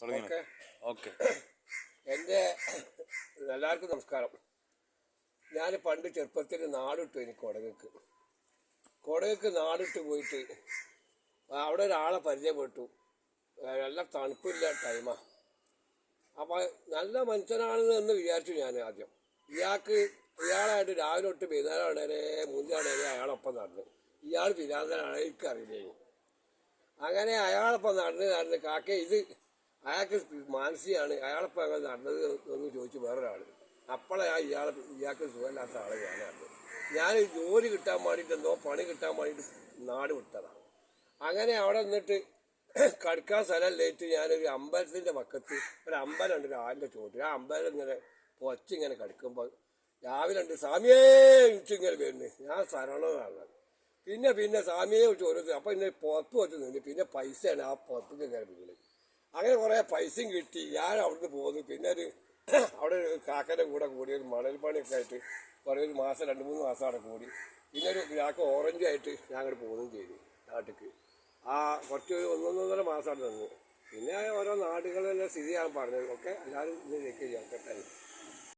Okay okay. എൻ്റെ എല്ലാവർക്കും നമസ്കാരം. ഞാൻ പണ്ട് ചെറുപ്പത്തിൽ നാടിട്ടു. എനിക്ക് കൊടകക്ക് നാടിട്ട് പോയിട്ട് അവിടെ ഒരാളെ പരിചയപ്പെട്ടു. നല്ല തണുപ്പില്ല ടൈമാണ്. അപ്പോൾ നല്ല മനുഷ്യനാണെന്ന് വിചാരിച്ചു ഞാൻ ആദ്യം. ഇയാളായിട്ട് രാവിലെ തൊട്ട് വൈകുന്നേരം വരെ മൂന്നാണ് വരെ അയാളൊപ്പം നടന്നു. ഇയാൾ പിരാന്തനാണ്, എനിക്കറിയില്ലേ. അങ്ങനെ അയാളൊപ്പം നടന്ന് കാക്കെ ഇത് അയാൾക്ക് മാനസികമാണ്, അയാളപ്പം അങ്ങനെ നടന്നത് എന്ന് ചോദിച്ചു വേറൊരാൾ. അപ്പോഴാണ് ഇയാൾക്ക് സുഖമില്ലാത്ത ആളെ ഞാൻ ജോലി കിട്ടാൻ വേണ്ടിയിട്ടെന്തോ പണി കിട്ടാൻ വേണ്ടിയിട്ട് നാട് വിട്ടതാണ്. അങ്ങനെ അവിടെ നിന്നിട്ട് കടുക്കാൻ സ്ഥലമില്ലേറ്റ് ഞാനൊരു അമ്പലത്തിൻ്റെ പക്കത്ത് ഒരു അമ്പലമുണ്ട്, ഒരു ആലിൻ്റെ ചോട്ടിൽ. ആ അമ്പലം ഇങ്ങനെ പൊച്ചിങ്ങനെ കടുക്കുമ്പോൾ രാവിലെ ഉണ്ട് സ്വാമിയേ ഇങ്ങനെ വരുന്നത്. ഞാൻ ശരണമാണ്. പിന്നെ സ്വാമിയെ വിളിച്ച് ഓരോരുത്തർ. അപ്പോൾ ഇന്നെ പുറത്ത് വെച്ച് നിന്ന് പിന്നെ പൈസയാണ് ആ പുറത്തേക്ക് ഇങ്ങനെ വീട്. അങ്ങനെ കുറേ പൈസയും കിട്ടി. ഞാൻ അവിടുന്ന് പോന്നു. പിന്നെ അവിടെ ഒരു കാക്കൻ്റെ കൂടി ഒരു മണൽ പണിയൊക്കെ ആയിട്ട് കുറേ ഒരു മാസം 2-3 മാസം അവിടെ കൂടി. പിന്നെ ഒരു കാക്ക ഓറഞ്ചായിട്ട് ഞാൻ അങ്ങോട്ട് പോകുകയും ചെയ്തു നാട്ടിലേക്ക്. ആ കുറച്ച് 1-1.5 മാസം അവിടെ നിന്നു. പിന്നെ ഓരോ നാടുകളിലെ സ്ഥിതി ഞാൻ പറഞ്ഞത്. ഒക്കെ എല്ലാവരും ഇത് കേൾക്കുക.